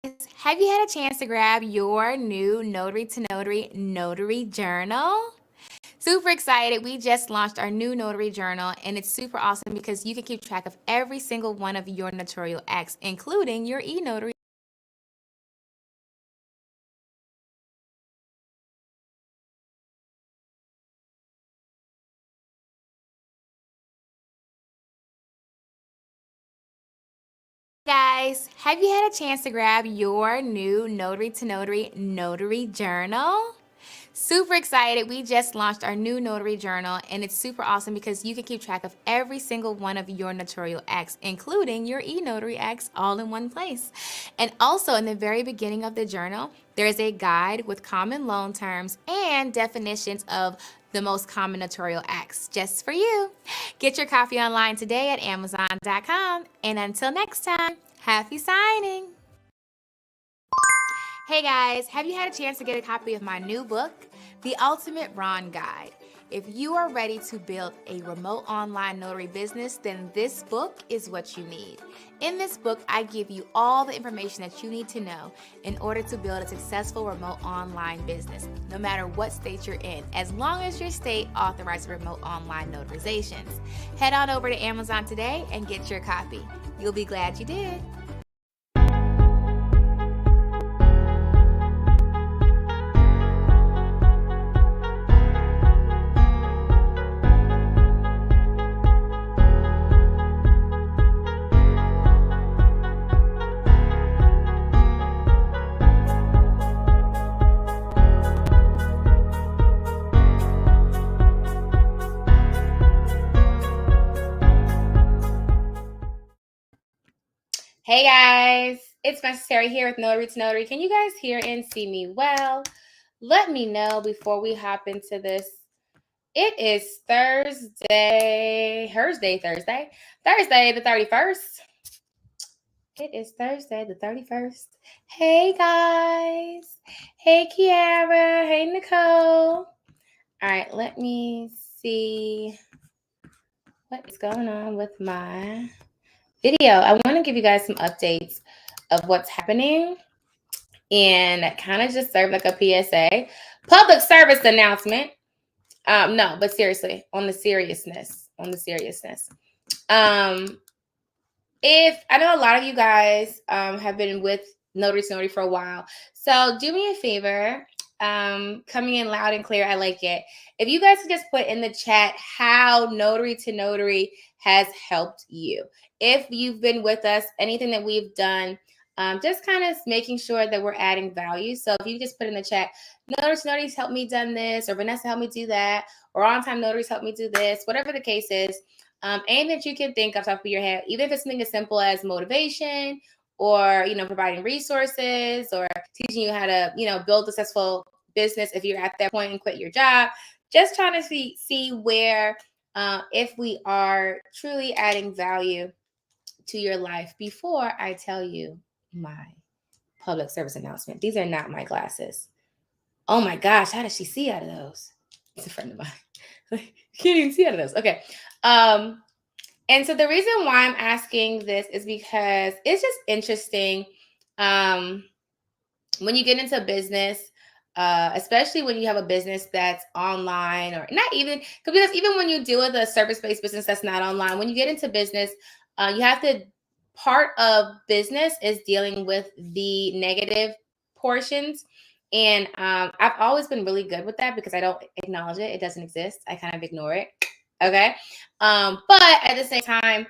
Have you had a chance to grab your new Notary to Notary Journal? Super excited. We just launched our new Notary Journal, and it's super awesome because you can keep track of every single one of your notarial acts, including your e-notary. Guys, have you had a chance to grab your new Notary to Notary Journal? Super excited. We just launched our new Notary Journal, and it's super awesome because you can keep track of every single one of your notarial acts, including your e-notary acts, all in one place. And also, in the very beginning of the journal, there's a guide with common loan terms and definitions of the most common notarial acts just for you. Get your copy online today at Amazon.com. And until next time, happy signing. Hey guys, have you had a chance to get a copy of my new book, The Ultimate Ron Guide? If you are ready to build a remote online notary business, then this book is what you need. In this book, I give you all the information that you need to know in order to build a successful remote online business, no matter what state you're in, as long as your state authorizes remote online notarizations. Head on over to Amazon today and get your copy. You'll be glad you did. Hey guys, it's Necessary here with Notary to Notary. Can you guys hear and see me well? Let me know before we hop into this. It is Thursday the 31st. It is Thursday the 31st. Hey guys. Hey Kiara. Hey Nicole. All right, let me see what is going on with my video. I want to give you guys some updates of what's happening and kind of just serve like a PSA, public service announcement. No, but seriously, on the seriousness. If I know a lot of you guys have been with Notary to Notary for a while, so do me a favor. Coming in loud and clear, I like it. If you guys could just put in the chat how Notary to Notary has helped you. If you've been with us, anything that we've done, just kind of making sure that we're adding value. So if you just put in the chat, Notary to Notary's helped me done this, or Vanessa helped me do that, or On Time Notaries helped me do this, whatever the case is, and that you can think off the top of your head, even if it's something as simple as motivation, or providing resources, or teaching you how to build a successful business if you're at that point and quit your job. Just trying to see where if we are truly adding value to your life before I tell you my public service announcement. These are not my glasses. Oh my gosh, how does she see out of those? It's a friend of mine. You can't even see out of those. Okay. And so the reason why I'm asking this is because it's just interesting when you get into business, especially when you have a business that's online, or not even, because even when you deal with a service-based business that's not online, when you get into business, you have to, part of business is dealing with the negative portions. And I've always been really good with that because I don't acknowledge it. It doesn't exist. I kind of ignore it. Okay. But at the same time,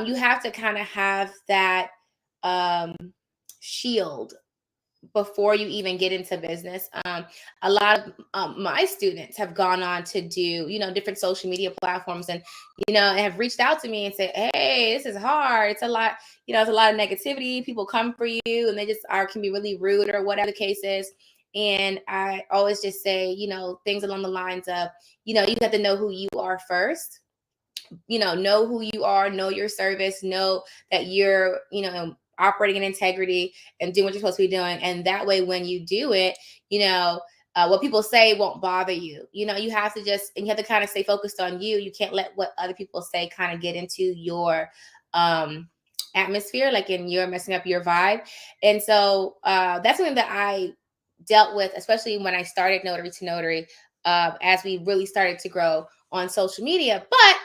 you have to kind of have that shield before you even get into business. A lot of my students have gone on to do, different social media platforms, and, have reached out to me and say, hey, this is hard. It's a lot, it's a lot of negativity. People come for you and they just can be really rude, or whatever the case is. And I always just say, things along the lines of, you have to know who you are first. Know who you are, know your service, know that you're, operating in integrity and doing what you're supposed to be doing. And that way, when you do it, what people say won't bother you. You have to you have to kind of stay focused on you. You can't let what other people say kind of get into your atmosphere, like, and you're messing up your vibe. And so that's something that I dealt with, especially when I started Notary to Notary, as we really started to grow on social media. But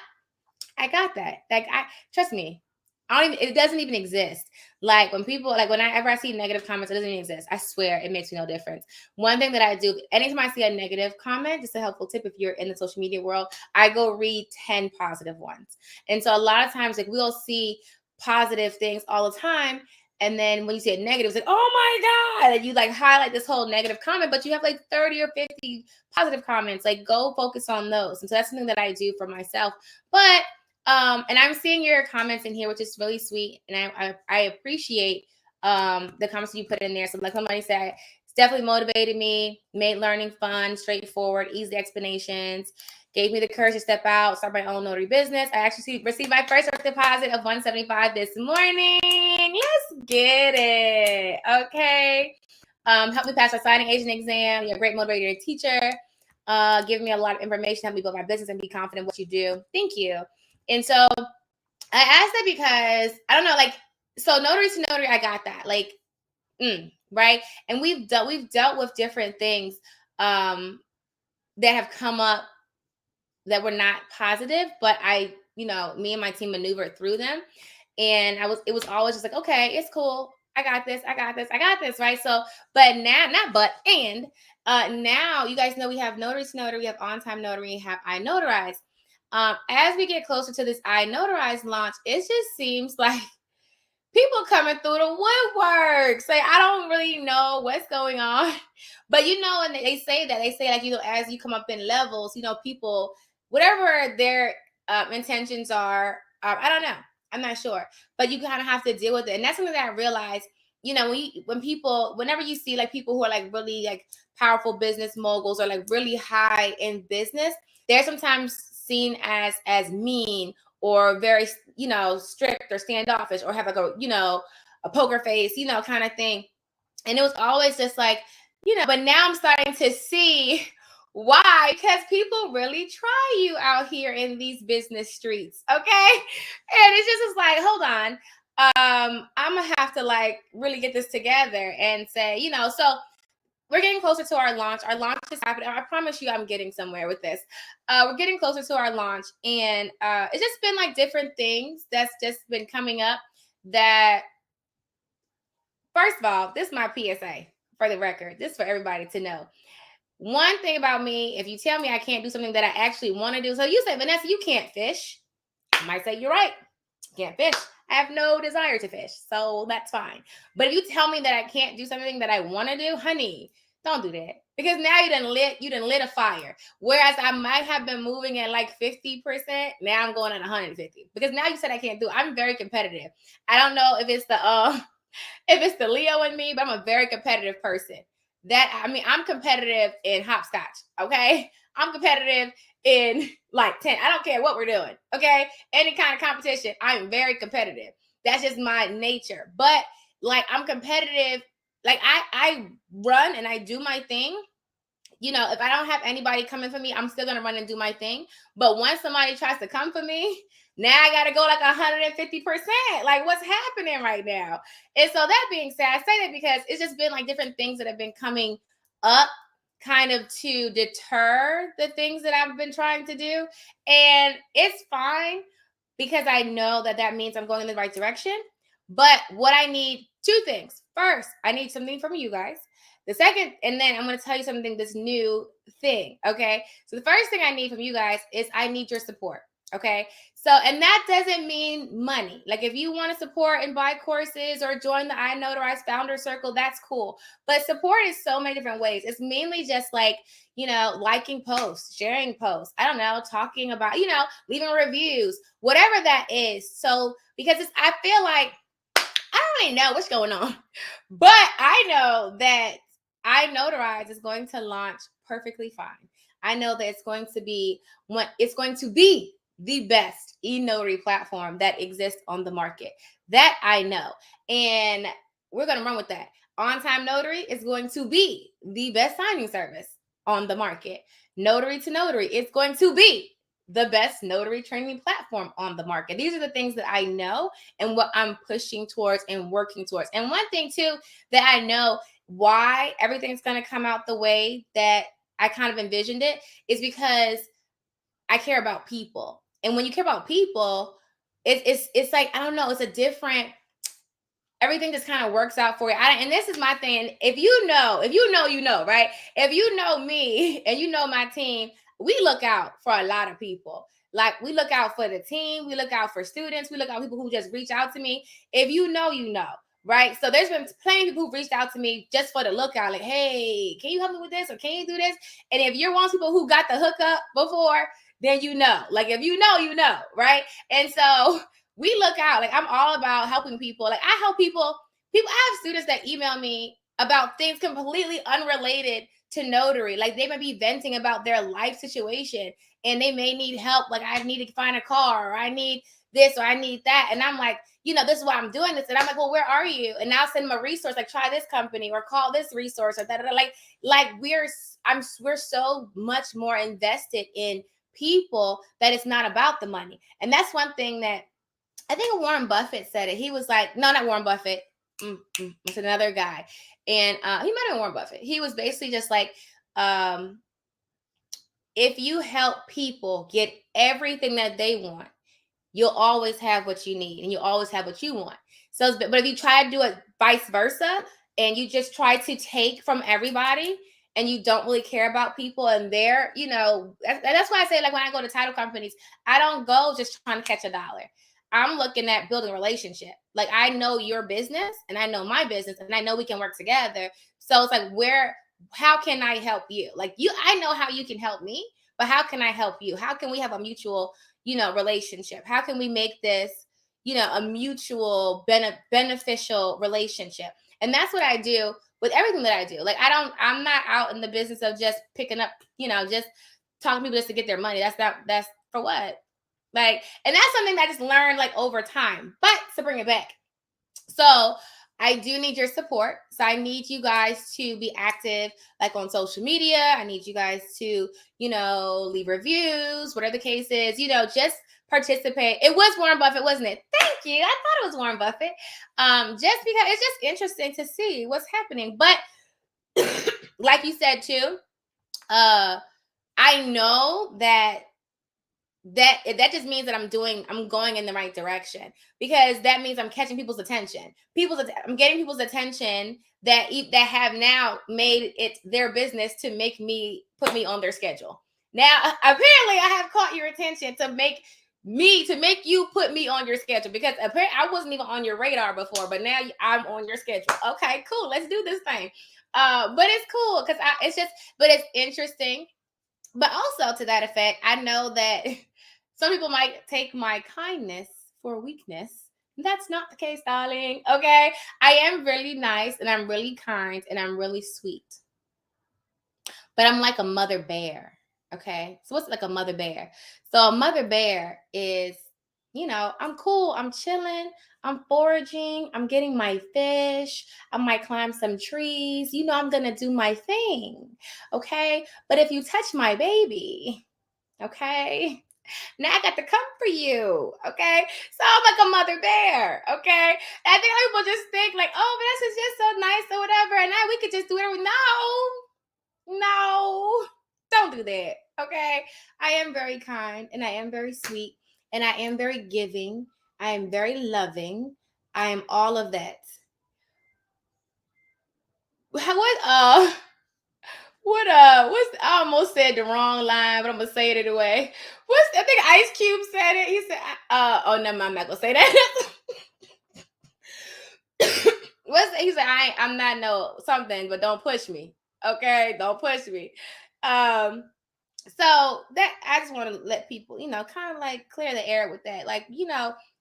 I got that. Like, I trust me. I don't even, it doesn't even exist. Like, when people, like, whenever I see negative comments, it doesn't even exist. I swear it makes me no difference. One thing that I do, anytime I see a negative comment, just a helpful tip if you're in the social media world, I go read 10 positive ones. And so a lot of times, like, we'll see positive things all the time. And then when you see a negative, it's like, oh my God. And you like highlight this whole negative comment, but you have like 30 or 50 positive comments. Like, go focus on those. And so that's something that I do for myself. But and I'm seeing your comments in here, which is really sweet, and I appreciate the comments you put in there. So, like somebody said, it's definitely motivated me, made learning fun, straightforward, easy explanations, gave me the courage to step out, start my own notary business. I actually received my first direct deposit of $175 this morning. Let's get it, okay? Helped me pass my signing agent exam. You're a great motivator and teacher. Giving me a lot of information, help me build my business and be confident in what you do. Thank you. And so I asked that because I don't know, like, so notary to notary, I got that, like, right. And we've dealt with different things that have come up that were not positive, but me and my team maneuvered through them. And it was always just like, okay, it's cool. I got this. Right. So, but now, not but, and now you guys know we have notary to notary, we have on time notary, we have I notarize. As we get closer to this I notarize launch, it just seems like people coming through the woodwork. Say, I don't really know what's going on. But and they say like, as you come up in levels, people, whatever their intentions are, I don't know. I'm not sure. But you kind of have to deal with it. And that's something that I realized, whenever you see like people who are like really like powerful business moguls or like really high in business, they're sometimes seen as mean or very, strict or standoffish or have like a poker face, kind of thing. And it was always just like, but now I'm starting to see why, because people really try you out here in these business streets. Okay. And it's just like, hold on. I'm gonna have to like really get this together and say, so we're getting closer to our launch. Our launch is happening. I promise you I'm getting somewhere with this. We're getting closer to our launch. And it's just been like different things that's just been coming up that, first of all, this is my PSA for the record. This is for everybody to know. One thing about me, if you tell me I can't do something that I actually want to do, so you say, Vanessa, you can't fish. I might say, you're right. Can't fish. I have no desire to fish, so that's fine. But if you tell me that I can't do something that I want to do, honey, don't do that. Because now you done lit a fire. Whereas I might have been moving at like 50%, now I'm going at 150. Because now you said I can't do it. I'm very competitive. I don't know if it's the Leo in me, but I'm a very competitive person. I'm competitive in hopscotch, okay? I'm competitive in like 10. I don't care what we're doing, okay? Any kind of competition, I'm very competitive. That's just my nature. But like, I'm competitive. Like, I run and I do my thing. If I don't have anybody coming for me, I'm still going to run and do my thing. But once somebody tries to come for me, now I got to go like 150%. Like, what's happening right now? And so that being said, I say that because it's just been like different things that have been coming up kind of to deter the things that I've been trying to do. And it's fine because I know that means I'm going in the right direction. But what I need, two things. First, I need something from you guys. The second, and then I'm going to tell you something, this new thing. Okay. So the first thing I need from you guys is I need your support. Okay. So, and that doesn't mean money. Like, if you want to support and buy courses or join the I Notarize Founder Circle, that's cool. But support is so many different ways. It's mainly just like, liking posts, sharing posts. I don't know, talking about, leaving reviews, whatever that is. So, because I feel like, I don't really know what's going on, but I know that I Notarize is going to launch perfectly fine. I know that it's going to be the best e-notary platform that exists on the market. That I know. And we're going to run with that. On Time Notary is going to be the best signing service on the market. Notary to Notary is going to be the best notary training platform on the market. These are the things that I know and what I'm pushing towards and working towards. And one thing too that I know why everything's going to come out the way that I kind of envisioned it is because I care about people. And when you care about people, it's like, I don't know, it's a different, everything just kind of works out for you. And this is my thing. If you know, you know, right? If you know me and you know my team, we look out for a lot of people. Like, we look out for the team, we look out for students, we look out for people who just reach out to me. If you know, you know, right? So there's been plenty of people who reached out to me just for the lookout, like, hey, can you help me with this, or can you do this? And if you're one of those people who got the hookup before, then you know. Like, if you know, right? And so we look out. Like, I'm all about helping people. Like, I help people. I have students that email me about things completely unrelated to notary. Like, they may be venting about their life situation and they may need help. Like, I need to find a car, or I need this, or I need that. And I'm like, this is why I'm doing this. And I'm like, well, where are you? And now send them a resource, like, try this company or call this resource, or that. Like we're so much more invested in people that it's not about the money. And that's one thing that I think Warren Buffett said it. He was like, no, not Warren Buffett. It's another guy. And he might have been Warren Buffett. He was basically just like, if you help people get everything that they want, you'll always have what you need and you'll always have what you want. So, but if you try to do it vice versa and you just try to take from everybody and you don't really care about people and their, that's why I say, like, when I go to title companies, I don't go just trying to catch a dollar. I'm looking at building a relationship. Like, I know your business and I know my business and I know we can work together. So it's like, how can I help you? Like, I know how you can help me, but how can I help you? How can we have a mutual, relationship? How can we make this, a mutual beneficial relationship? And that's what I do with everything that I do. Like, I'm not out in the business of just picking up, just talking to people just to get their money. That's for what? Like, and that's something that I just learned, like, over time. But to bring it back, so I do need your support. So I need you guys to be active, like, on social media. I need you guys to, leave reviews, whatever the case is, just participate. It was Warren Buffett, wasn't it? Thank you. I thought it was Warren Buffett. Just because it's just interesting to see what's happening. But like you said too, I know that just means that I'm going in the right direction, because that means I'm catching people's attention. I'm getting people's attention that have now made it their business to put me on their schedule. Now, apparently, I have caught your attention to make you put me on your schedule, because apparently I wasn't even on your radar before, but now I'm on your schedule. Okay, cool. Let's do this thing. But it's cool because but it's interesting. But also, to that effect, I know that some people might take my kindness for weakness. That's not the case, darling. Okay. I am really nice and I'm really kind and I'm really sweet. But I'm like a mother bear. Okay. So what's like a mother bear? So a mother bear is, I'm cool. I'm chilling. I'm foraging. I'm getting my fish. I might climb some trees. I'm going to do my thing. Okay. But if you touch my baby, okay, now I got to come for you. Okay. So I'm like a mother bear. Okay. And I think people just think like, oh, but this is just so nice or whatever. And now we could just do it. No, don't do that. Okay. I am very kind and I am very sweet and I am very giving. I am very loving. I am all of that. I almost said the wrong line, but I'm gonna say it anyway. I think Ice Cube said it. He said, oh no, I'm not gonna say that. He said, I'm not no something, but don't push me. Okay, don't push me. So that I just want to let people, kind of like clear the air with that. Like,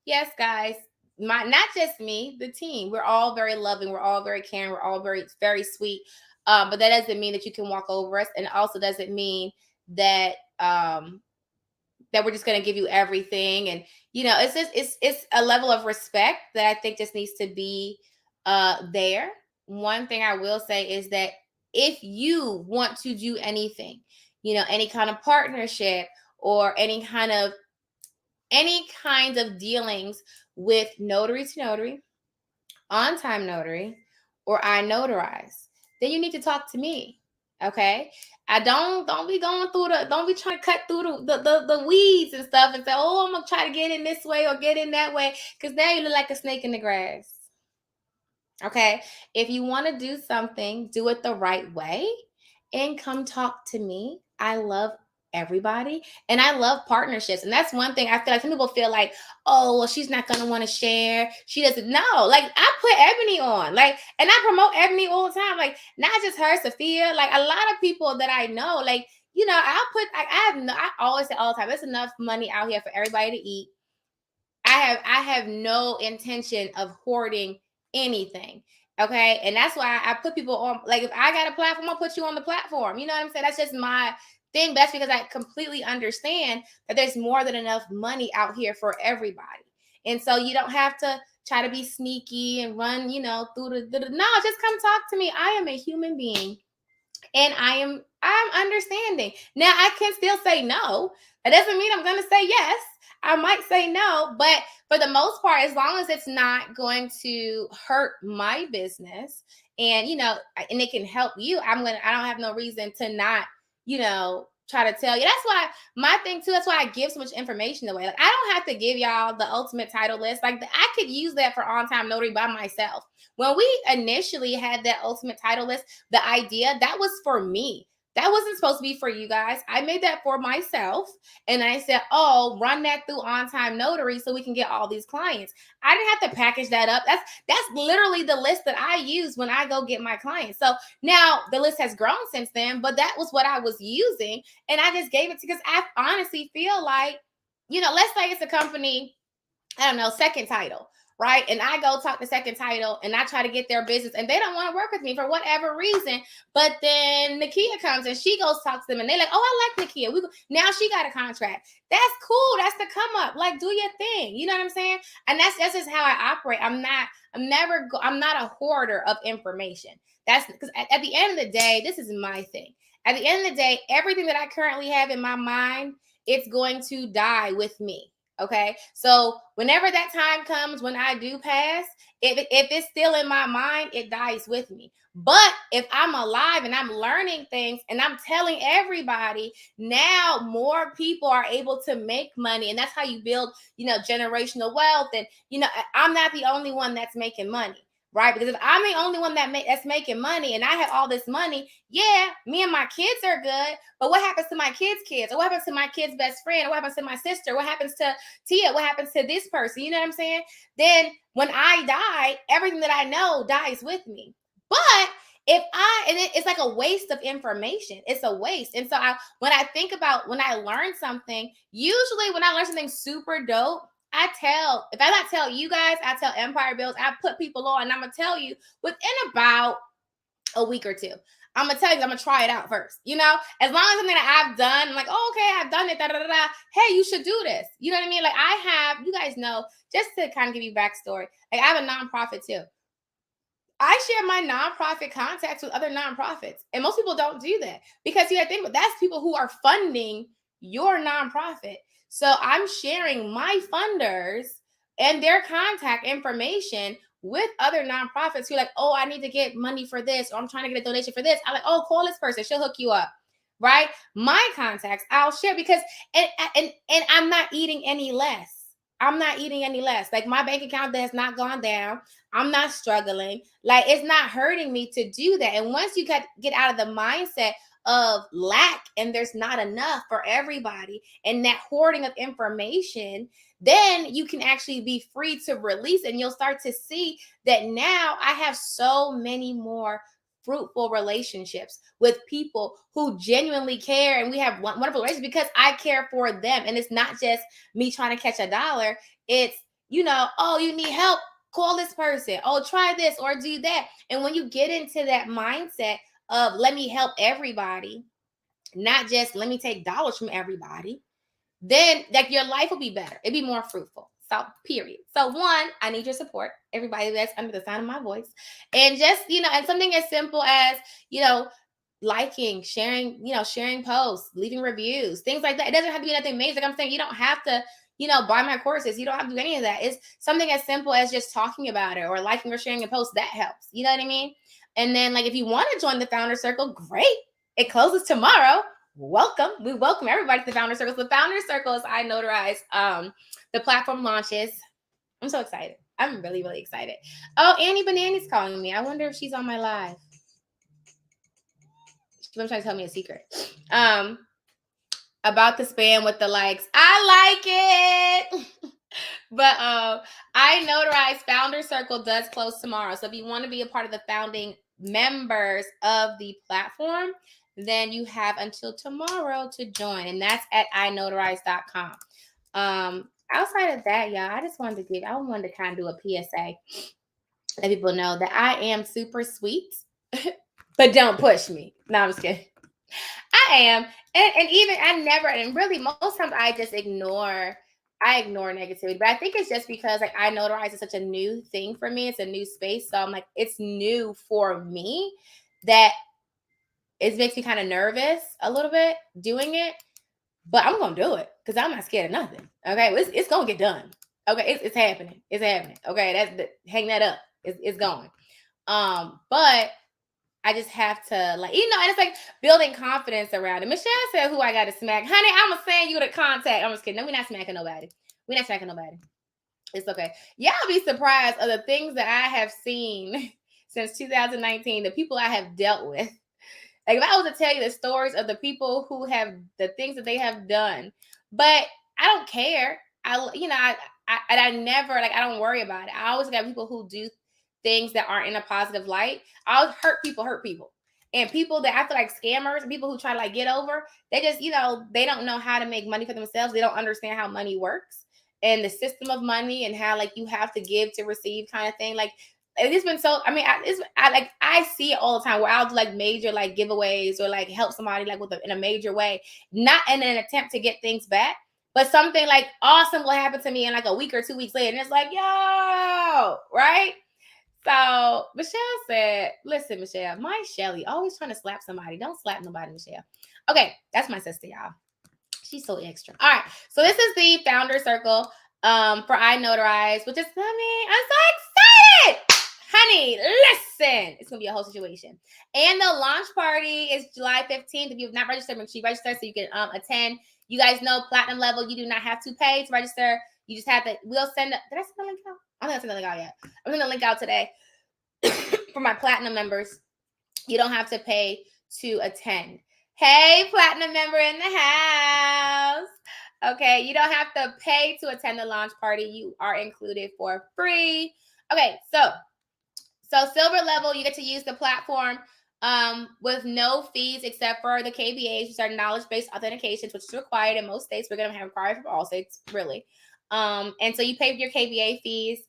yes, guys, not just me, the team. We're all very loving. We're all very caring. We're all very, very sweet. But that doesn't mean that you can walk over us, and it also doesn't mean that that we're just going to give you everything. And it's just it's a level of respect that I think just needs to be there. One thing I will say is that if you want to do anything, any kind of partnership or any kind of dealings with notary to notary, on time notary, or I notarize, then you need to talk to me. Okay. I don't be going through don't be trying to cut through the weeds and stuff and say, oh, I'm gonna try to get in this way or get in that way, because now you look like a snake in the grass. Okay. If you want to do something, do it the right way and come talk to me. I love everybody and I love partnerships. And that's one thing I feel like some people feel like, oh, well, she's not going to want to share. She doesn't know. Like, I put Ebony on, like, and I promote Ebony all the time. Like, not just her, Sophia, like a lot of people that I know, like, I always say all the time, there's enough money out here for everybody to eat. I have no intention of hoarding anything. Okay. And that's why I put people on. Like, if I got a platform, I'll put you on the platform. You know what I'm saying? That's just my thing. That's because I completely understand that there's more than enough money out here for everybody. And so you don't have to try to be sneaky and run, through no, just come talk to me. I am a human being and I'm understanding. Now I can still say no. That doesn't mean I'm going to say yes. I might say no, but for the most part, as long as it's not going to hurt my business and and it can help you, I don't have no reason to not, try to tell you. That's why my thing too, that's why I give so much information away. Like, I don't have to give y'all the ultimate title list. Like, I could use that for on time notary by myself. When we initially had that ultimate title list, the idea that was for me. That wasn't supposed to be for you guys. I made that for myself. And I said, oh, run that through On Time Notary so we can get all these clients. I didn't have to package that up. That's literally the list that I use when I go get my clients. So now the list has grown since then, but that was what I was using. And I just gave it to, because I honestly feel like, let's say it's a company, I don't know, Second Title, right? And I go talk to Second Title and I try to get their business and they don't want to work with me for whatever reason. But then Nakia comes and she goes talk to them and they're like, oh, I like Nakia. Now she got a contract. That's cool. That's the come up. Like, do your thing. You know what I'm saying? And that's just how I operate. I'm not a hoarder of information. That's because at the end of the day, this is my thing. At the end of the day, everything that I currently have in my mind, it's going to die with me. Okay. So whenever that time comes, when I do pass, if it's still in my mind, it dies with me. But if I'm alive and I'm learning things and I'm telling everybody, now more people are able to make money. And that's how you build, generational wealth. And, I'm not the only one that's making money. Right? Because if I'm the only one that's making money and I have all this money, yeah, me and my kids are good. But what happens to my kids' kids? Or what happens to my kid's best friend? Or what happens to my sister? What happens to Tia? What happens to this person? You know what I'm saying? Then when I die, everything that I know dies with me. But it's like a waste of information. It's a waste. And so when I learn something, usually when I learn something super dope, if I not tell you guys, I tell Empire Bills, I put people on, and I'm gonna tell you within about a week or two. I'm gonna tell you, I'm gonna try it out first. As long as something that I've done, I'm like, oh, okay, I've done it. Da, da, da, da. Hey, you should do this. You know what I mean? Like, you guys know, just to kind of give you backstory, like, I have a nonprofit too. I share my nonprofit contacts with other nonprofits. And most people don't do that because you got to think about that's people who are funding your nonprofit. So I'm sharing my funders and their contact information with other nonprofits who are like, oh, I need to get money for this, or I'm trying to get a donation for this. I'm like, oh, call this person. She'll hook you up. Right? My contacts, I'll share because and I'm not eating any less. I'm not eating any less. Like, my bank account has not gone down. I'm not struggling. Like, it's not hurting me to do that. And once you get out of the mindset of lack and there's not enough for everybody and that hoarding of information, then you can actually be free to release, and you'll start to see that now I have so many more fruitful relationships with people who genuinely care, and we have wonderful relationships because I care for them. And it's not just me trying to catch a dollar. It's, oh, you need help, call this person. Oh, try this or do that. And when you get into that mindset of let me help everybody, not just let me take dollars from everybody, then like your life will be better. It'd be more fruitful. So, period. So, one, I need your support, everybody that's under the sound of my voice. And just, and something as simple as, liking, sharing, sharing posts, leaving reviews, things like that. It doesn't have to be nothing major. Like I'm saying, you don't have to, buy my courses. You don't have to do any of that. It's something as simple as just talking about it or liking or sharing a post. That helps. You know what I mean? And then like if you want to join the Founder Circle, great. It closes tomorrow. Welcome. We welcome everybody to the Founder Circle. The Founder Circle is I Notarize. The platform launches. I'm so excited. I'm really, really excited. Oh, Annie Banana's calling me. I wonder if she's on my live. She's trying to tell me a secret. About the spam with the likes. I like it. But I Notarize Founder Circle does close tomorrow. So if you want to be a part of the founding members of the platform, then you have until tomorrow to join. And that's at inotarize.com. Outside of that, y'all, I wanted to kind of do a PSA. Let people know that I am super sweet, but don't push me. No, I'm just kidding. I am. And even really most times I just ignore negativity. But I think it's just because like I Notarize is such a new thing for me. It's a new space. So I'm like, it's new for me that it makes me kind of nervous a little bit doing it. But I'm gonna do it because I'm not scared of nothing. Okay, it's gonna get done. Okay, it's happening. It's happening. Okay, hang that up. It's going. But I just have to and it's like building confidence around it. Michelle said who I got to smack. Honey, I'm going to send you the contact. I'm just kidding. No, we're not smacking nobody. We're not smacking nobody. It's okay. Y'all be surprised of the things that I have seen since 2019, the people I have dealt with. Like if I was to tell you the stories of the people who have the things that they have done, but I don't care. I never, I don't worry about it. I always got people who do things that aren't in a positive light. I'll hurt people. And people that I feel like scammers and people who try to get over, they just, they don't know how to make money for themselves. They don't understand how money works and the system of money and how you have to give to receive kind of thing. It's been so, I see it all the time where I'll do major giveaways or help somebody in a major way, not in an attempt to get things back, but something awesome will happen to me in a week or 2 weeks later. And it's yo, right? So Michelle said, listen, Michelle, my Shelly always trying to slap somebody. Don't slap nobody, Michelle. Okay, that's my sister, y'all. She's so extra. All right, so this is the Founder Circle for I Notarize, which is, I'm so excited. Honey, listen, it's going to be a whole situation. And the launch party is July 15th. If you have not registered, make sure you register so you can attend. You guys know platinum level, you do not have to pay to register. You just have to, we'll send, did I send the link out? I don't think I sent the link out yet. I'm sending the link out today for my platinum members. You don't have to pay to attend. Hey, platinum member in the house. Okay, you don't have to pay to attend the launch party. You are included for free. Okay, so silver level, you get to use the platform with no fees except for the KBAs, which are knowledge-based authentications, which is required in most states. We're going to have required for all states, really. And so you pay for your KBA fees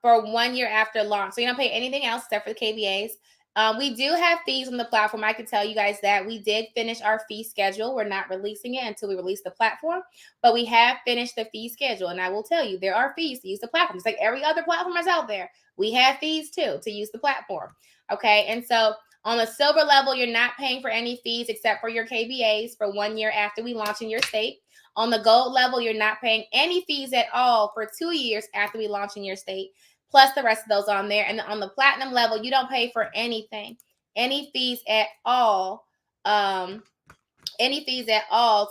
for 1 year after launch. So you don't pay anything else except for the KBAs. We do have fees on the platform. I can tell you guys that we did finish our fee schedule. We're not releasing it until we release the platform, but we have finished the fee schedule. And I will tell you, there are fees to use the platform. It's like every other platform is out there. We have fees too to use the platform. Okay. And so on the silver level, you're not paying for any fees except for your KBAs for 1 year after we launch in your state. On the gold level, you're not paying any fees at all for 2 years after we launch in your state, plus the rest of those on there. And on the platinum level, you don't pay for anything, any fees at all to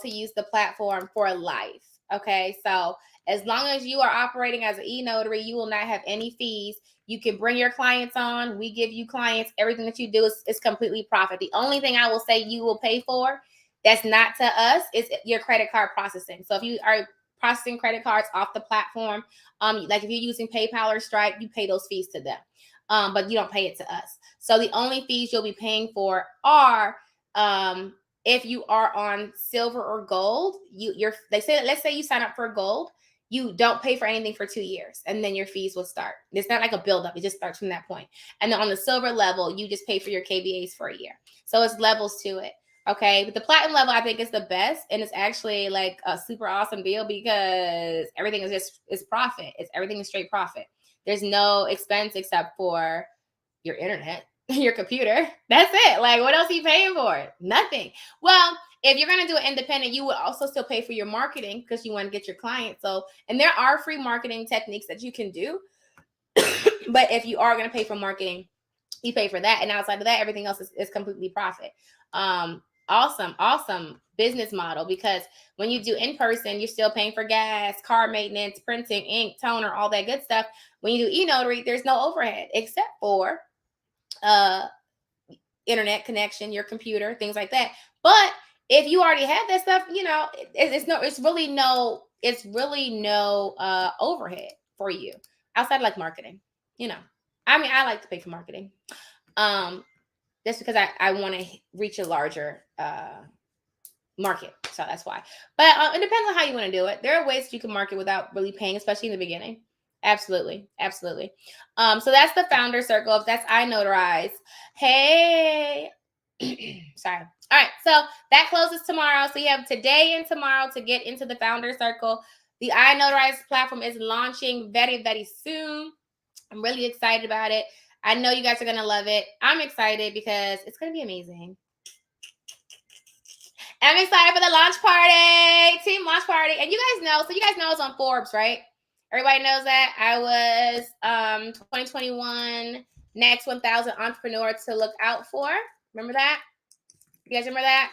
use the platform for life. Okay, so as long as you are operating as an e-notary, you will not have any fees. You can bring your clients on. We give you clients. Everything that you do is completely profit. The only thing I will say you will pay for that's not to us is your credit card processing. So if you are processing credit cards off the platform, like if you're using PayPal or Stripe, you pay those fees to them, but you don't pay it to us. So the only fees you'll be paying for are if you are on silver or gold. Let's say you sign up for gold, you don't pay for anything for 2 years, and then your fees will start. It's not like a buildup; it just starts from that point. And then on the silver level, you just pay for your KBAs for a year. So it's levels to it. Okay, but the platinum level I think is the best, and it's actually like a super awesome deal because everything is profit. Everything is straight profit. There's no expense except for your internet. your computer. That's it. Like, what else are you paying for? Nothing. Well, if you're going to do it independent, you would also still pay for your marketing because you want to get your clients. So, and there are free marketing techniques that you can do. But if you are going to pay for marketing, you pay for that. And outside of that, everything else is completely profit. Awesome business model, because when you do in person, you're still paying for gas, car maintenance, printing, ink, toner, all that good stuff. When you do e-notary, there's no overhead except for internet connection, your computer, things like that. But if you already have that stuff, it's really no overhead for you outside like marketing. I mean, I like to pay for marketing. Just because I want to reach a larger market. So that's why. But it depends on how you want to do it. There are ways that you can market without really paying, especially in the beginning. Absolutely. So that's the founder circle. If that's iNotarize. Hey. Sorry. All right. So that closes tomorrow. So you have today and tomorrow to get into the founder circle. The iNotarize platform is launching very, very soon. I'm really excited about it. I know you guys are going to love it. I'm excited because it's going to be amazing. I'm excited for the launch party, team launch party. And you guys know it's on Forbes, right? Everybody knows that. I was 2021 next 1,000 entrepreneur to look out for. Remember that? You guys remember that?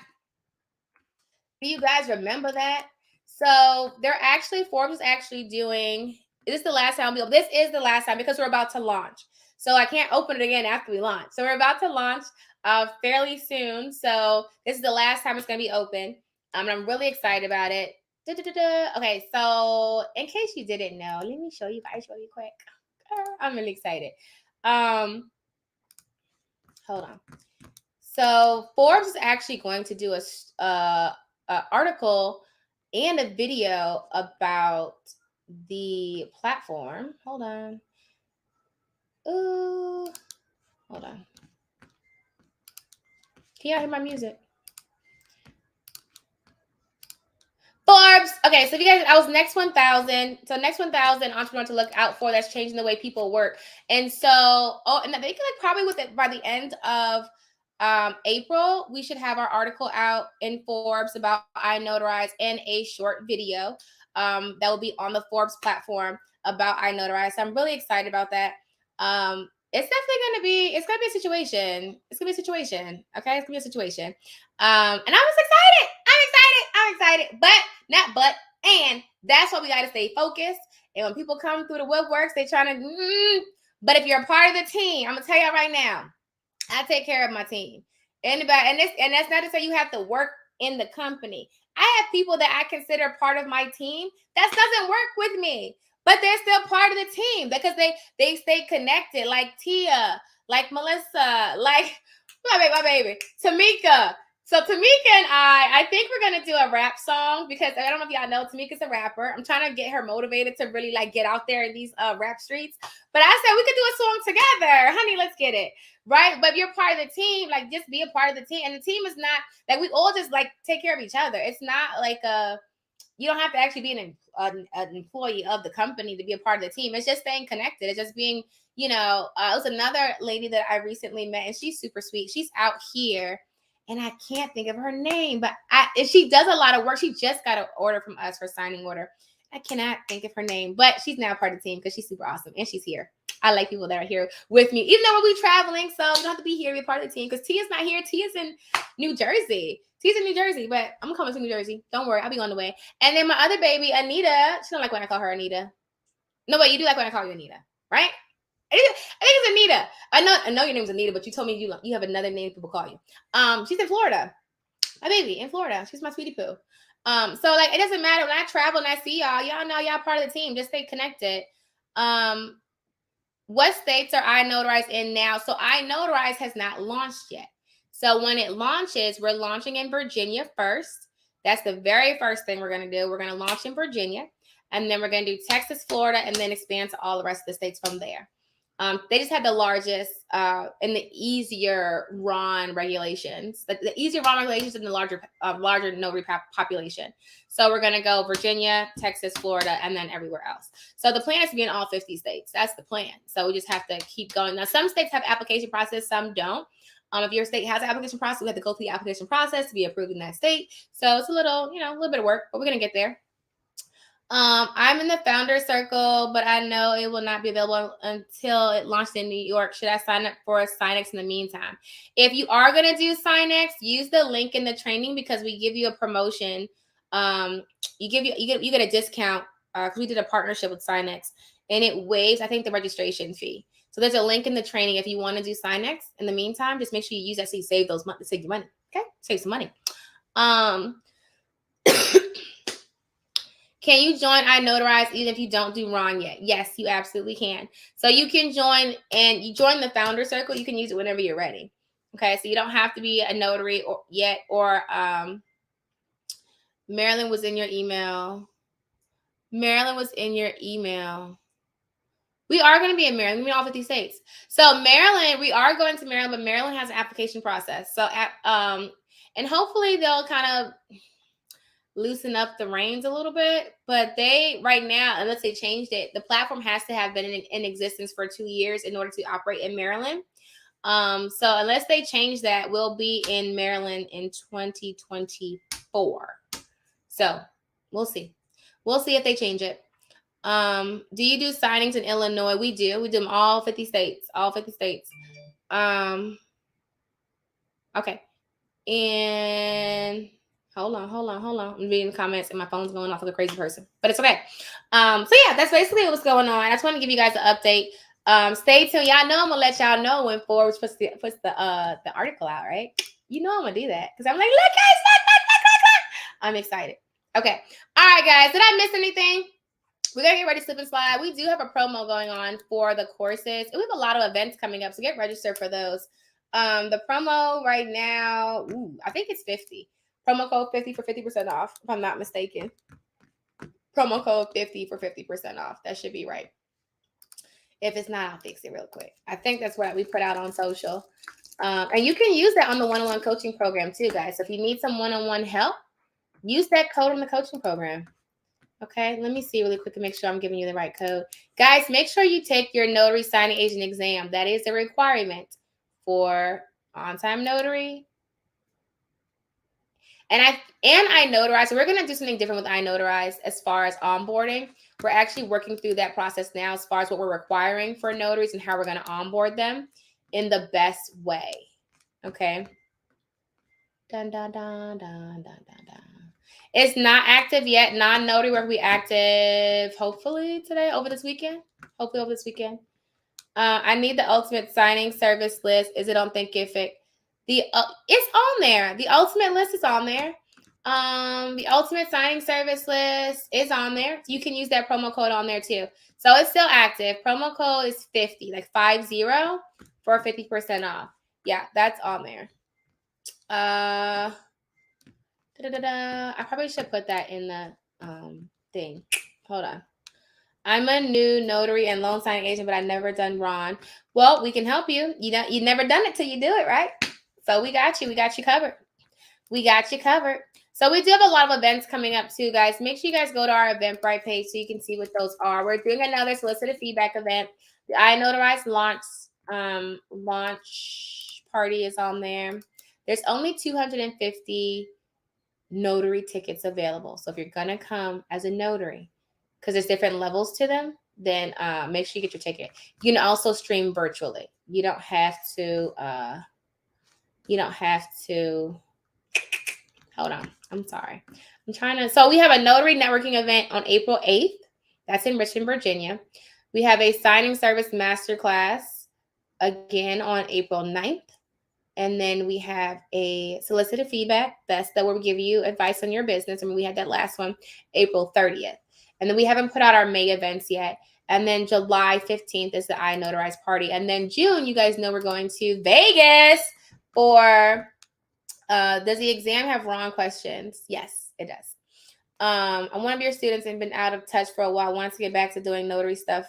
Do you guys remember that? So Forbes is actually doing, this is the last time because we're about to launch. So I can't open it again after we launch. So we're about to launch fairly soon. So this is the last time it's going to be open. And I'm really excited about it. Okay, so in case you didn't know, let me show you guys really quick. I'm really excited. Hold on. So Forbes is actually going to do a article and a video about the platform. Hold on. Ooh, hold on. Can y'all hear my music? Forbes. Okay, so if you guys, I was next 1,000. So next 1,000 entrepreneur to look out for. That's changing the way people work. And so, and they can probably by the end of April, we should have our article out in Forbes about iNotarize and a short video that will be on the Forbes platform about iNotarize. So I'm really excited about that. It's definitely it's gonna be a situation. It's gonna be a situation. Okay, it's gonna be a situation. And I'm just excited. I'm excited. And that's why we gotta stay focused. And when people come through the woodworks, they trying to. But if you're a part of the team, I'm gonna tell you right now, I take care of my team. And that's not to say you have to work in the company. I have people that I consider part of my team that doesn't work with me, but they're still part of the team because they stay connected, like Tia, like Melissa, like my baby, Tamika. So Tamika and I think we're gonna do a rap song because I don't know if y'all know Tamika's a rapper. I'm trying to get her motivated to really like get out there in these rap streets. But I said we could do a song together, honey. Let's get it right. But if you're part of the team, like just be a part of the team. And the team is not like we all just like take care of each other. It's not like you don't have to actually be an employee of the company to be a part of the team. It's just staying connected. It's just being, it was another lady that I recently met, and she's super sweet. She's out here, and I can't think of her name, but she does a lot of work. She just got an order from us for signing order. I cannot think of her name, but she's now part of the team because she's super awesome, and she's here. I like people that are here with me, even though we'll be traveling, so we don't have to be here, be part of the team, because Tia's not here. Tia's in New Jersey. But I'm coming to New Jersey. Don't worry, I'll be on the way. And then my other baby, Anita, she don't like when I call her Anita. No, wait, you do like when I call you Anita, right? I think it's Anita. I know your name's Anita, but you told me you have another name people call you. She's in Florida. My baby in Florida. She's my sweetie poo. So like it doesn't matter when I travel and I see y'all know y'all part of the team. Just stay connected. What states are iNotarize in now? So iNotarize has not launched yet. So when it launches, we're launching in Virginia first. That's the very first thing we're going to do. We're going to launch in Virginia, and then we're going to do Texas, Florida, and then expand to all the rest of the states from there. They just had the largest and the easier RON regulations, the easier RON regulations and the larger notary population. So we're going to go Virginia, Texas, Florida, and then everywhere else. So the plan is to be in all 50 states. That's the plan. So we just have to keep going. Now, some states have application process, some don't. If your state has an application process, we have to go through the application process to be approved in that state. So it's a little bit of work, but we're going to get there. I'm in the founder circle, but I know it will not be available until it launched in New York. Should I sign up for Signex in the meantime? If you are going to do Signex, use the link in the training because we give you a promotion. You get a discount because we did a partnership with Signex, and it waives, I think, the registration fee. So there's a link in the training if you want to do Signex. In the meantime, just make sure you use that so you save your money. Okay, save some money. Can you join iNotarize even if you don't do RON yet? Yes, you absolutely can. So you can join, and you join the founder circle. You can use it whenever you're ready. Okay, so you don't have to be a notary yet. Or Maryland was in your email. Maryland was in your email. We are going to be in Maryland. We're in all 50 states. So Maryland, we are going to Maryland, but Maryland has an application process. So and hopefully they'll kind of loosen up the reins a little bit, but they right now, unless they changed it, the platform has to have been in existence for 2 years in order to operate in Maryland. So unless they change that, we'll be in Maryland in 2024. So we'll see if they change it. Do you do signings in Illinois? We do them all 50 states. Okay, and Hold on. I'm reading the comments and my phone's going off like a crazy person, but it's okay. So yeah, that's basically what's going on. I just want to give you guys an update. Stay tuned. Y'all know I'm gonna let y'all know when Forbes puts the article out, right? You know I'm gonna do that because I'm like, look guys, look. I'm excited. Okay. All right, guys. Did I miss anything? We're gonna get ready to slip and slide. We do have a promo going on for the courses. And we have a lot of events coming up, so get registered for those. The promo right now, I think it's 50. Promo code 50 for 50% off, if I'm not mistaken. Promo code 50 for 50% off. That should be right. If it's not, I'll fix it real quick. I think that's what we put out on social. And you can use that on the one-on-one coaching program too, guys. So if you need some one-on-one help, use that code on the coaching program. Okay, let me see really quick to make sure I'm giving you the right code. Guys, make sure you take your notary signing agent exam. That is a requirement for on-time notary. And iNotarize. So we're going to do something different with iNotarize as far as onboarding. We're actually working through that process now as far as what we're requiring for notaries and how we're going to onboard them in the best way. Okay. Dun, dun, dun, dun, dun, dun, dun. It's not active yet. Non-notary will be active hopefully over this weekend. I need the ultimate signing service list. Is it on Thinkific? It's on there. The ultimate list is on there. The ultimate signing service list is on there. You can use that promo code on there too. So it's still active. Promo code is 50, like 50 for 50% off. Yeah, that's on there. I probably should put that in the thing. Hold on. I'm a new notary and loan signing agent, but I've never done RON. Well, we can help you. You never done it till you do it, right? So we got you. We got you covered. So we do have a lot of events coming up too, guys. Make sure you guys go to our Eventbrite page so you can see what those are. We're doing another solicited feedback event. The iNotarize launch party is on there. There's only 250 notary tickets available. So if you're going to come as a notary, because there's different levels to them, then make sure you get your ticket. You can also stream virtually. You don't have to hold on. I'm sorry. So we have a notary networking event on April 8th. That's in Richmond, Virginia. We have a signing service masterclass again on April 9th. And then we have a solicited feedback. That's where we give you advice on your business. I mean, we had that last one, April 30th. And then we haven't put out our May events yet. And then July 15th is the iNotarize party. And then June, you guys know we're going to Vegas for, does the exam have wrong questions? Yes, it does. I'm one of your students and been out of touch for a while. Wants to get back to doing notary stuff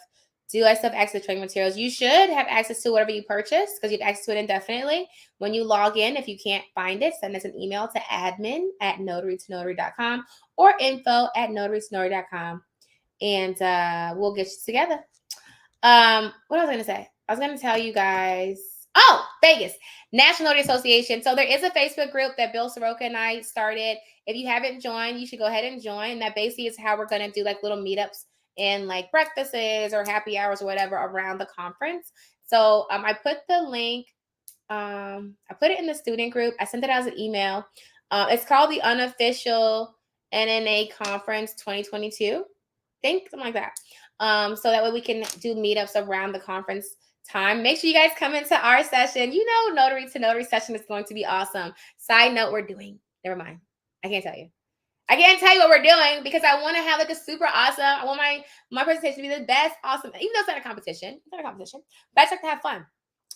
Do I still have access to training materials? You should have access to whatever you purchase because you have access to it indefinitely. When you log in, if you can't find it, send us an email to admin@notarytonotary.com or info@notarytonotary.com, and we'll get you together. What was I going to say? I was going to tell you guys. Oh, Vegas National Notary Association. So there is a Facebook group that Bill Soroka and I started. If you haven't joined, you should go ahead and join. That basically is how we're going to do like little meetups and like breakfasts or happy hours or whatever around the conference. So I put the link. I put it in the student group. I sent it out as an email. It's called the Unofficial NNA Conference 2022. Think something like that. So that way we can do meetups around the conference time. Make sure you guys come into our session. You know, Notary to Notary session is going to be awesome. Side note, never mind. I can't tell you what we're doing because I want to have like a super awesome. I want my presentation to be the best, awesome, even though it's not a competition. But I just like to have fun.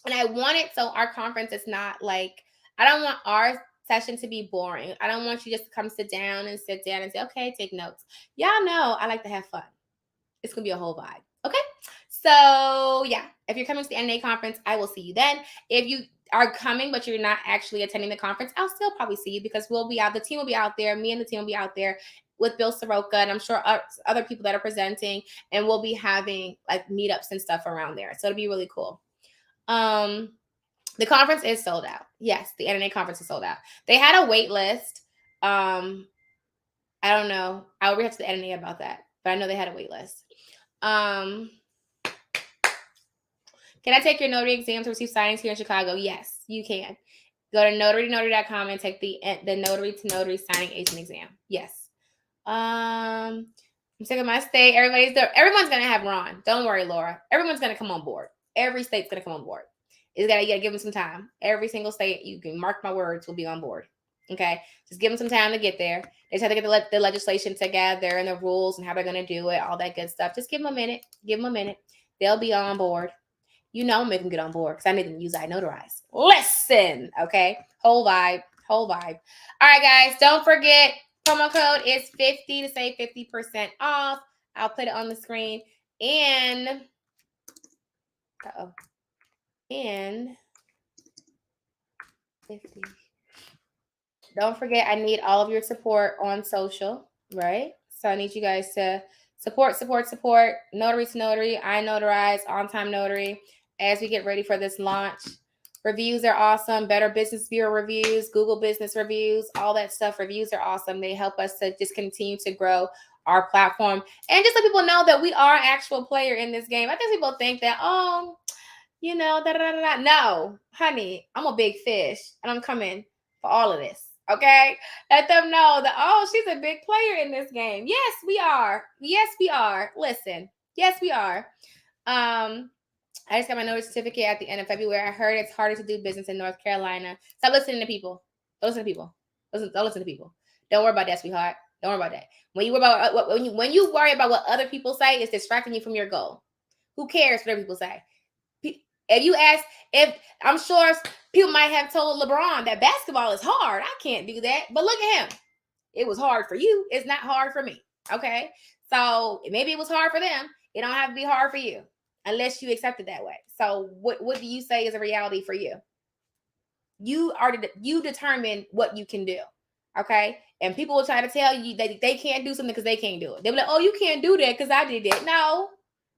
And I want it so our conference is not like, I don't want our session to be boring. I don't want you just to come sit down and say, okay, take notes. Y'all know I like to have fun. It's going to be a whole vibe. Okay. So yeah, if you're coming to the NNA conference, I will see you then. If you are coming, but you're not actually attending the conference, I'll still probably see you because we'll be out. The team will be out there. Me and the team will be out there with Bill Soroka, and I'm sure other people that are presenting, and we'll be having like meetups and stuff around there. So it'll be really cool. The conference is sold out. Yes, the NNA conference is sold out. They had a wait list. I don't know. I'll reach out to the NNA about that, but I know they had a wait list. Can I take your notary exam to receive signings here in Chicago? Yes, you can. Go to notarytonotary.com and take the Notary to Notary signing agent exam. Yes. I'm sick of my state. Everyone's gonna have Ron. Don't worry, Laura. Everyone's gonna come on board. Every state's gonna come on board. You gotta give them some time. Every single state, you can mark my words, will be on board. Okay, just give them some time to get there. They just have to get the legislation together and the rules and how they're gonna do it, all that good stuff. Just give them a minute. They'll be on board. You know, make them get on board because I made them use iNotarize. Listen, okay? Whole vibe. All right, guys, don't forget, promo code is 50 to save 50% off. I'll put it on the screen. And 50. Don't forget, I need all of your support on social, right? So I need you guys to support Notary to Notary, iNotarize, On Time Notary as we get ready for this launch. Reviews are awesome. Better Business Bureau reviews, Google Business reviews, all that stuff. Reviews are awesome. They help us to just continue to grow our platform and just let people know that we are an actual player in this game. I think people think that, you know, No, honey, I'm a big fish and I'm coming for all of this. Okay, let them know that, she's a big player in this game. Yes, we are. Listen, yes, we are. I just got my notary certificate at the end of February. I heard it's harder to do business in North Carolina. Stop listening to people. Don't listen to people. Don't listen to people. Don't worry about that, sweetheart. Don't worry about that. When you worry about what other people say, it's distracting you from your goal. Who cares what other people say? If I'm sure people might have told LeBron that basketball is hard. I can't do that. But look at him. It was hard for you. It's not hard for me. Okay. So maybe it was hard for them. It don't have to be hard for you unless you accept it that way. So what do you say is a reality for you? You determine what you can do. Okay. And people will try to tell you that they can't do something because they can't do it. They'll be like, oh, you can't do that because I did it. No,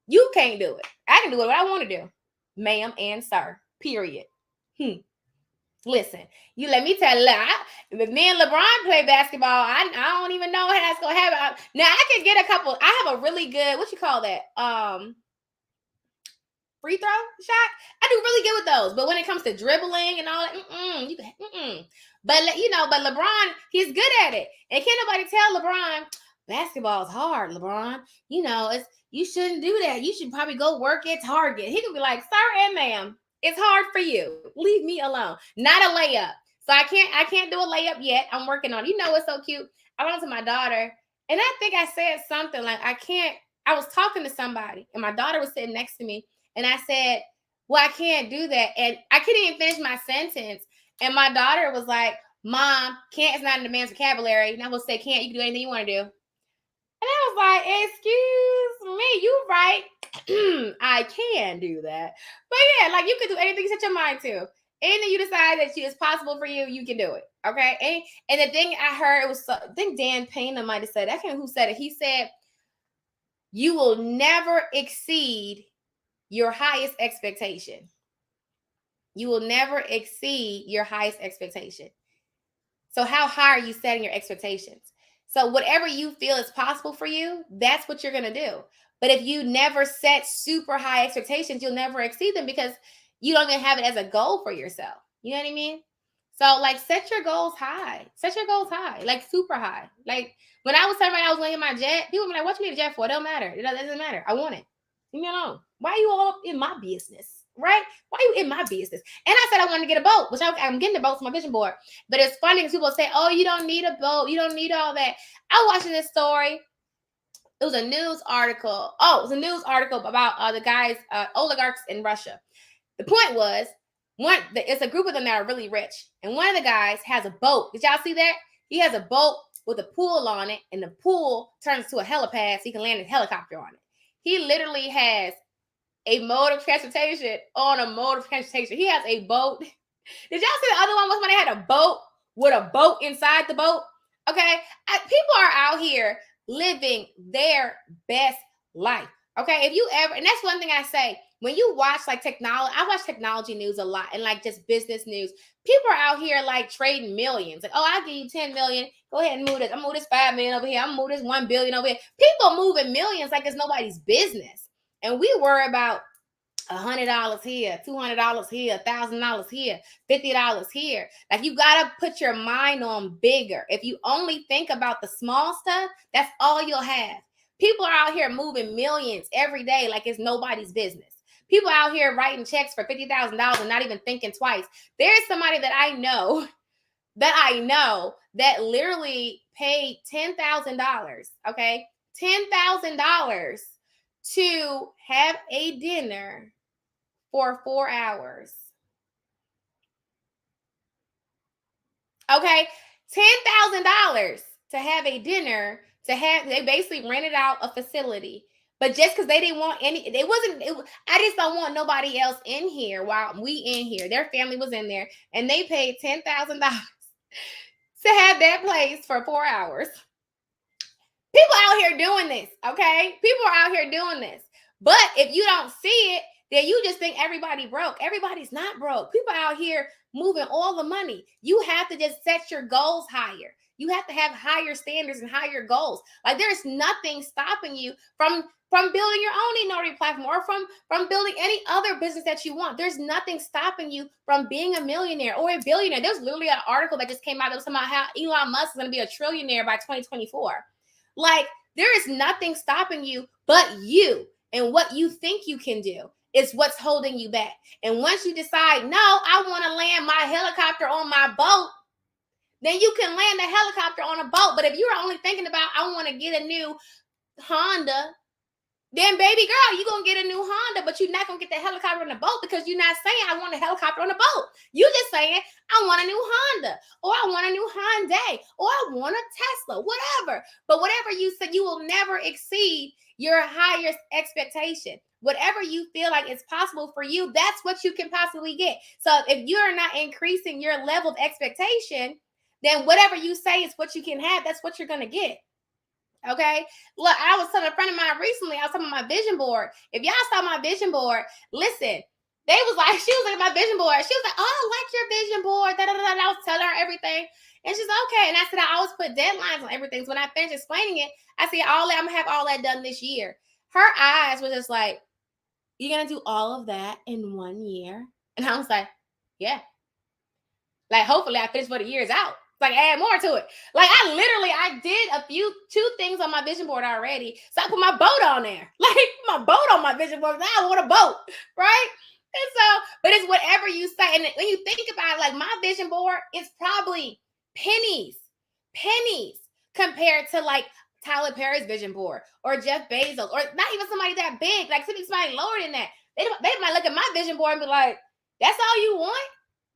you can't do it. I can do what I want to do. Ma'am and sir, period. Listen, you let me tell you, if me and LeBron play basketball, I don't even know how that's gonna happen. Now I can get a couple. I have a really good, what you call that? Free throw shot. I do really good with those. But when it comes to dribbling and all that, But LeBron, he's good at it. And can't nobody tell LeBron basketball is hard, LeBron. You shouldn't do that. You should probably go work at Target. He could be like, sir and ma'am, it's hard for you. Leave me alone. Not a layup. So I can't do a layup yet. I'm working on it. You know what's so cute? I went to my daughter, and I think I said something like, I was talking to somebody, and my daughter was sitting next to me, and I said, well, I can't do that. And I couldn't even finish my sentence. And my daughter was like, Mom, can't is not in the man's vocabulary. And I will say, can't, you can do anything you want to do. And I was like, excuse me, you right. I can do that. But yeah, like you can do anything you set your mind to. Anything you decide that is possible for you, you can do it. Okay. And the thing I heard, it was, I think Dan Payne might have said, I can't remember who said it. He said, you will never exceed your highest expectation. You will never exceed your highest expectation. So how high are you setting your expectations? So whatever you feel is possible for you, that's what you're going to do. But if you never set super high expectations, you'll never exceed them because you don't even have it as a goal for yourself. You know what I mean? So like set your goals high. Set your goals high, like super high. Like when I was telling I was going to get my jet, people were like, what you need a jet for? It don't matter. It doesn't matter. I want it. Leave me alone. Why are you all up in my business? Right? Why are you in my business? And I said I wanted to get a boat, which I'm getting a boat for my vision board. But it's funny because people say, oh, you don't need a boat. You don't need all that. I was watching this story. It was a news article. Oh, it was a news article about the guys, oligarchs in Russia. The point was, it's a group of them that are really rich. And one of the guys has a boat. Did y'all see that? He has a boat with a pool on it. And the pool turns to a helipad so he can land a helicopter on it. He literally has a mode of transportation on a mode of transportation. He has a boat. Did y'all see the other one was when they had a boat with a boat inside the boat? Okay. People are out here living their best life. Okay. If you ever, and that's one thing I say, when you watch like technology, I watch technology news a lot and like just business news. People are out here like trading millions. Like, oh, I'll give you 10 million. Go ahead and move this. I'm gonna move this 5 million over here. I'm gonna move this 1 billion over here. People moving millions like it's nobody's business. And we worry about $100 here, $200 here, $1,000 here, $50 here. Like you gotta put your mind on bigger. If you only think about the small stuff, that's all you'll have. People are out here moving millions every day like it's nobody's business. People out here writing checks for $50,000 and not even thinking twice. There's somebody that I know that literally paid $10,000, okay? $10,000 to have a dinner for 4 hours. Okay, $10,000 to have a dinner, they basically rented out a facility. But just because they didn't want I just don't want nobody else in here while we in here. Their family was in there and they paid $10,000 to have that place for 4 hours. People out here doing this, okay? People are out here doing this. But if you don't see it, then you just think everybody broke. Everybody's not broke. People out here moving all the money. You have to just set your goals higher. You have to have higher standards and higher goals. Like there's nothing stopping you from building your own notary platform or from building any other business that you want. There's nothing stopping you from being a millionaire or a billionaire. There's literally an article that just came out that was about how Elon Musk is going to be a trillionaire by 2024. Like there is nothing stopping you but you and what you think you can do. Is what's holding you back. And once you decide, no, I want to land my helicopter on my boat, then you can land the helicopter on a boat. But if you're only thinking about, I want to get a new Honda, then baby girl, you're going to get a new Honda, but you're not going to get the helicopter on the boat because you're not saying, I want a helicopter on a boat. You're just saying, I want a new Honda, or I want a new Hyundai, or I want a Tesla, whatever. But whatever you say, you will never exceed your highest expectation. Whatever you feel like is possible for you, that's what you can possibly get. So if you're not increasing your level of expectation, then whatever you say is what you can have. That's what you're going to get. Okay. Look, I was telling a friend of mine recently, I was talking about my vision board. If y'all saw my vision board, listen, she was looking at my vision board. She was like, oh, I like your vision board. Da, da, da, da. I was telling her everything. And she's like, okay. And I said, I always put deadlines on everything. So when I finished explaining it, I said, I'm going to have all that done this year. Her eyes were just like, you're going to do all of that in 1 year? And I was like, yeah. Like, hopefully I finish for the year's out. Like, add more to it. Like, I did two things on my vision board already. So I put my boat on there. Like, my boat on my vision board. Now I want a boat, right? And so, but it's whatever you say. And when you think about it, like my vision board is probably pennies compared to like Tyler Perry's vision board or Jeff Bezos or not even somebody that big, like somebody lower than that. They might look at my vision board and be like, that's all you want?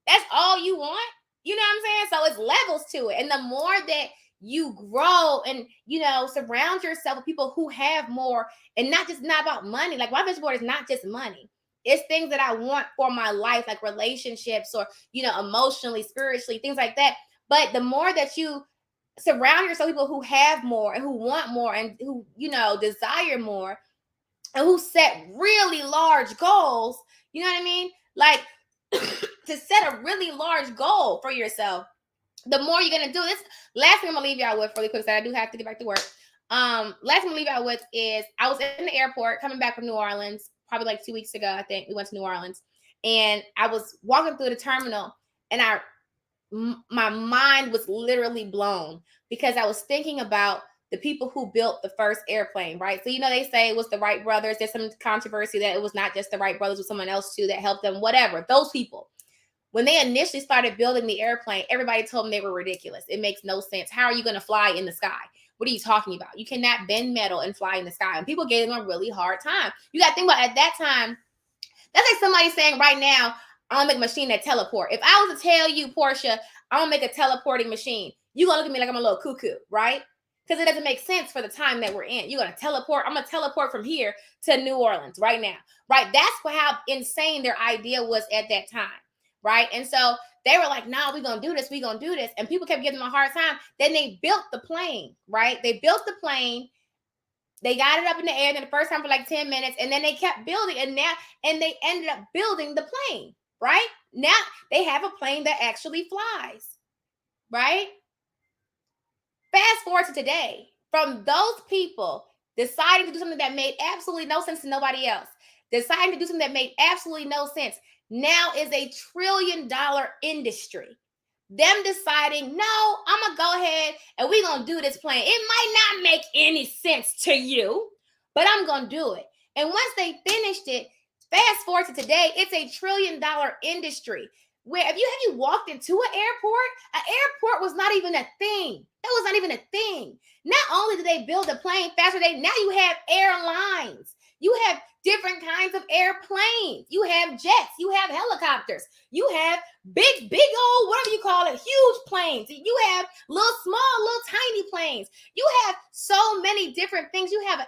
That's all you want? You know what I'm saying? So it's levels to it. And the more that you grow and, surround yourself with people who have more, and not about money. Like, my vision board is not just money. It's things that I want for my life, like relationships or, emotionally, spiritually, things like that. But the more that you surround yourself with people who have more and who want more and who, desire more, and who set really large goals, you know what I mean? Like, to set a really large goal for yourself, the more you're gonna do this. Last thing I'm gonna leave y'all with really quick, so I do have to get back to work. Last thing I'm gonna leave y'all with is, I was in the airport coming back from New Orleans, probably like 2 weeks ago. I think we went to New Orleans, and I was walking through the terminal, and my mind was literally blown, because I was thinking about the people who built the first airplane, right? So, they say it was the Wright brothers. There's some controversy that it was not just the Wright brothers, it was someone else too that helped them, whatever. Those people, when they initially started building the airplane, everybody told them they were ridiculous. It makes no sense. How are you going to fly in the sky? What are you talking about? You cannot bend metal and fly in the sky. And people gave them a really hard time. You got to think about, at that time, that's like somebody saying right now, I'm gonna make a machine that teleport. If I was to tell you, Portia, I'm gonna make a teleporting machine, you're gonna look at me like I'm a little cuckoo, right? Because it doesn't make sense for the time that we're in. You're gonna teleport. I'm gonna teleport from here to New Orleans right now, right? That's how insane their idea was at that time, right? And so they were like, "Nah, we're gonna do this. We're gonna do this." And people kept giving them a hard time. Then they built the plane, right? They built the plane. They got it up in the air the first time for like 10 minutes, and then they kept building, and they ended up building the plane, right? Now they have a plane that actually flies, right? Fast forward to today, from those people deciding to do something that made absolutely no sense to nobody else, deciding to do something that made absolutely no sense, now is a $1 trillion industry. Them deciding, no, I'm going to go ahead and we're going to do this plane. It might not make any sense to you, but I'm going to do it. And once they finished it, fast forward to today, it's a $1 trillion industry. Where have you walked into an airport was not even a thing. That was not even a thing. Not only did they build a plane faster, now you have airlines. You have different kinds of airplanes. You have jets. You have helicopters. You have big old, whatever you call it, huge planes. You have little tiny planes. You have so many different things. Have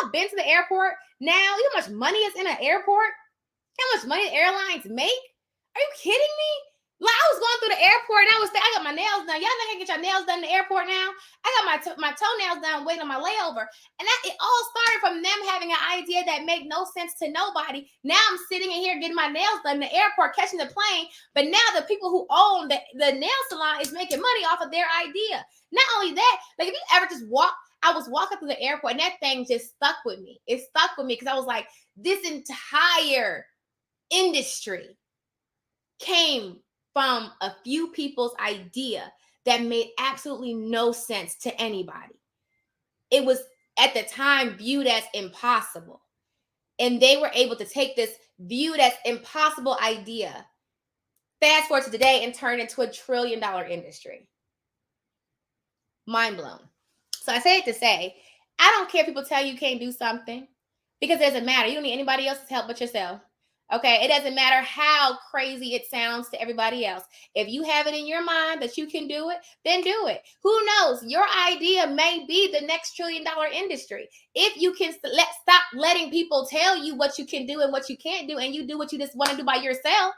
y'all been to the airport now? You know how much money is in an airport? How much money airlines make? Are you kidding me? Like, I was going through the airport and I got my nails done. Y'all think I can get your nails done in the airport now? I got my toenails done waiting on my layover. And it all started from them having an idea that made no sense to nobody. Now I'm sitting in here getting my nails done in the airport, catching the plane. But now the people who own the nail salon is making money off of their idea. Not only that, like, if you ever just I was walking through the airport and that thing just stuck with me. It stuck with me because I was like, this entire industry came from a few people's idea that made absolutely no sense to anybody. It was at the time viewed as impossible. And they were able to take this viewed as impossible idea, fast forward to today, and turn it into a $1 trillion industry. Mind blown. So I say it to say, I don't care if people tell you can't do something, because it doesn't matter. You don't need anybody else's help but yourself. Okay, it doesn't matter how crazy it sounds to everybody else. If you have it in your mind that you can do it, then do it. Who knows? Your idea may be the next $1 trillion industry. If you can stop letting people tell you what you can do and what you can't do, and you do what you just want to do by yourself.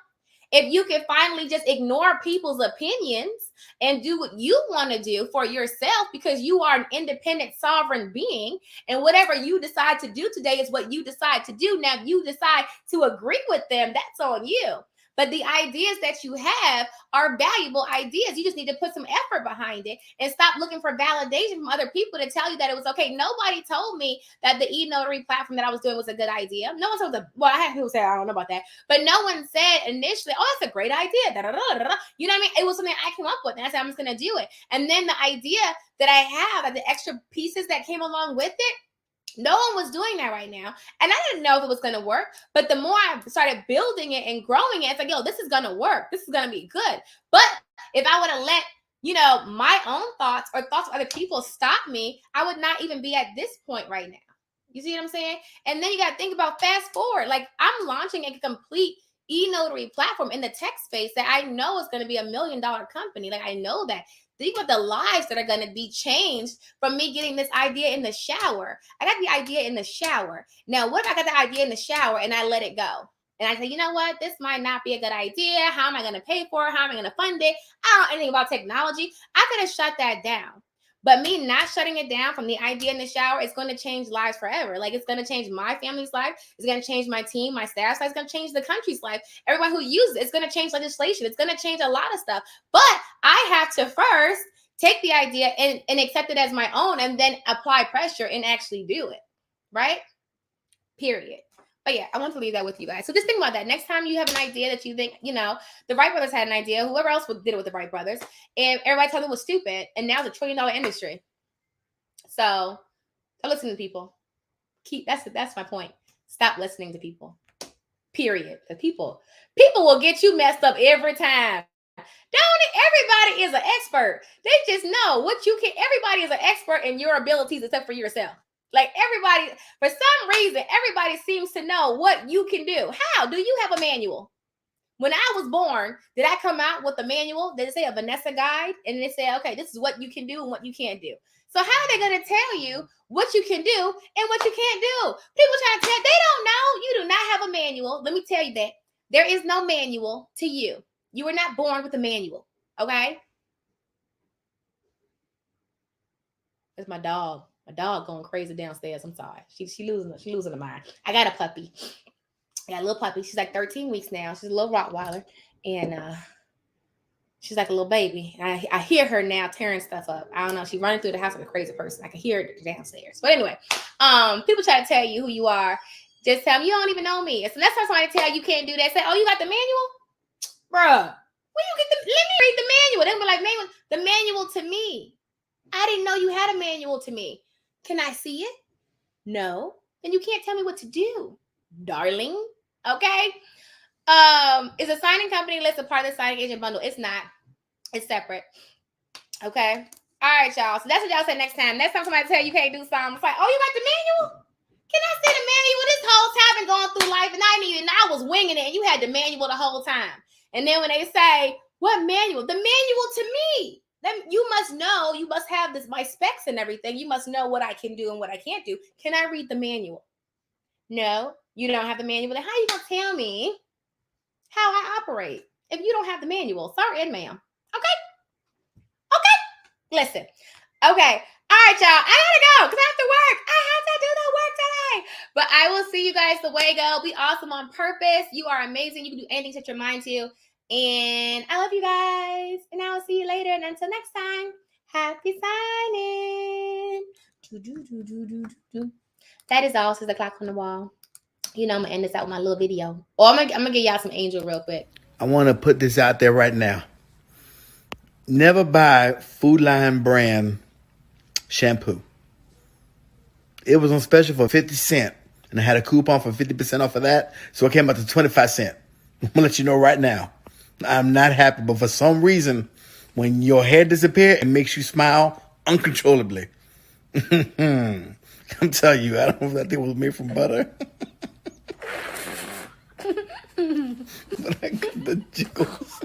If you can finally just ignore people's opinions and do what you want to do for yourself, because you are an independent, sovereign being, and whatever you decide to do today is what you decide to do. Now, if you decide to agree with them, that's on you. But the ideas that you have are valuable ideas. You just need to put some effort behind it and stop looking for validation from other people to tell you that it was okay. Nobody told me that the e-notary platform that I was doing was a good idea. No one told well, I had people say, I don't know about that. But no one said initially, oh, that's a great idea. Da, da, da, da, da. You know what I mean? It was something I came up with, and I said, I'm just going to do it. And then the idea that I have, like the extra pieces that came along with it, no one was doing that right now. And I didn't know if it was going to work. But the more I started building it and growing it, it's like, yo, this is going to work. This is going to be good. But if I would have let, my own thoughts or thoughts of other people stop me, I would not even be at this point right now. You see what I'm saying? And then you got to think about fast forward. Like, I'm launching a complete e-notary platform in the tech space that I know is going to be $1 million company. Like, I know that. Think about the lives that are going to be changed from me getting this idea in the shower. I got the idea in the shower. Now, what if I got the idea in the shower and I let it go? And I say, you know what? This might not be a good idea. How am I going to pay for it? How am I going to fund it? I don't know anything about technology. I could have shut that down. But me not shutting it down from the idea in the shower is going to change lives forever. Like, it's going to change my family's life. It's going to change my team, my staff's life. It's going to change the country's life. Everyone who uses it. It's going to change legislation. It's going to change a lot of stuff. But I have to first take the idea and accept it as my own, and then apply pressure and actually do it. Right? Period. But yeah, I want to leave that with you guys. So just think about that. Next time you have an idea that you think, the Wright brothers had an idea, whoever else did it with the Wright brothers, and everybody told them it was stupid, and now it's $1 trillion industry. So don't listen to people. That's my point. Stop listening to people. Period. The people will get you messed up every time. Don't it? Everybody is an expert. They just know what you can. Everybody is an expert in your abilities except for yourself. Like, everybody, for some reason, everybody seems to know what you can do. How? Do you have a manual? When I was born, did I come out with a manual? Did it say a Vanessa guide? And it said, okay, this is what you can do and what you can't do. So how are they going to tell you what you can do and what you can't do? People trying to tell, they don't know. You do not have a manual. Let me tell you that. There is no manual to you. You were not born with a manual, okay? That's my dog. My dog going crazy downstairs. I'm sorry. She losing her mind. I got a puppy. I got a little puppy. She's like 13 weeks now. She's a little Rottweiler. And she's like a little baby. And I hear her now tearing stuff up. I don't know. She's running through the house like a crazy person. I can hear her downstairs. But anyway, people try to tell you who you are. Just tell them you don't even know me. So next time somebody tell you can't do that, say, oh, you got the manual? Bruh, where you get let me read the manual. They'll be like, the manual to me. I didn't know you had a manual to me. Can I see it? No. Then you can't tell me what to do, darling. Okay? Is a signing company list a part of the signing agent bundle? It's not. It's separate. Okay? All right, y'all. So that's what y'all say next time. Next time somebody tell you can't do something, it's like, oh, you got the manual? Can I see the manual? This whole time I've been going through life, and I was winging it, and you had the manual the whole time. And then when they say, what manual? The manual to me. Then you must know, you must have my specs and everything. You must know what I can do and what I can't do. Can I read the manual? No, you don't have the manual. Then how are you going to tell me how I operate if you don't have the manual? Sorry, ma'am. Okay? Listen. Okay. All right, y'all. I gotta go because I have to work. I have to do the work today. But I will see you guys the way go. Be awesome on purpose. You are amazing. You can do anything set your mind to. And I love you guys. And I will see you later. And until next time, happy signing. That is all. Says the clock on the wall. I'm going to end this out with my little video. Or I'm going to give y'all some angel real quick. I want to put this out there right now. Never buy Food Line brand shampoo. It was on special for 50 cents. And I had a coupon for 50% off of that. So it came out to 25 cents. I'm going to let you know right now. I'm not happy. But for some reason, when your hair disappears, it makes you smile uncontrollably. I'm telling you, I don't know if that thing was made from butter. But I got the jiggles.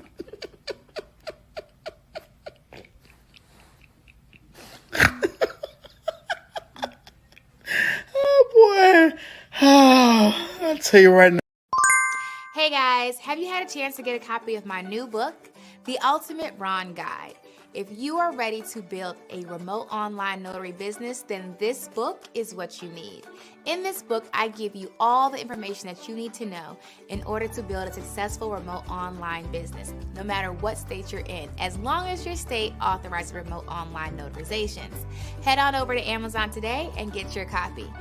Oh, boy. Oh, I'll tell you right now. Hey guys, have you had a chance to get a copy of my new book, The Ultimate Ron Guide? If you are ready to build a remote online notary business, then this book is what you need. In this book, I give you all the information that you need to know in order to build a successful remote online business, no matter what state you're in, as long as your state authorizes remote online notarizations. Head on over to Amazon today and get your copy.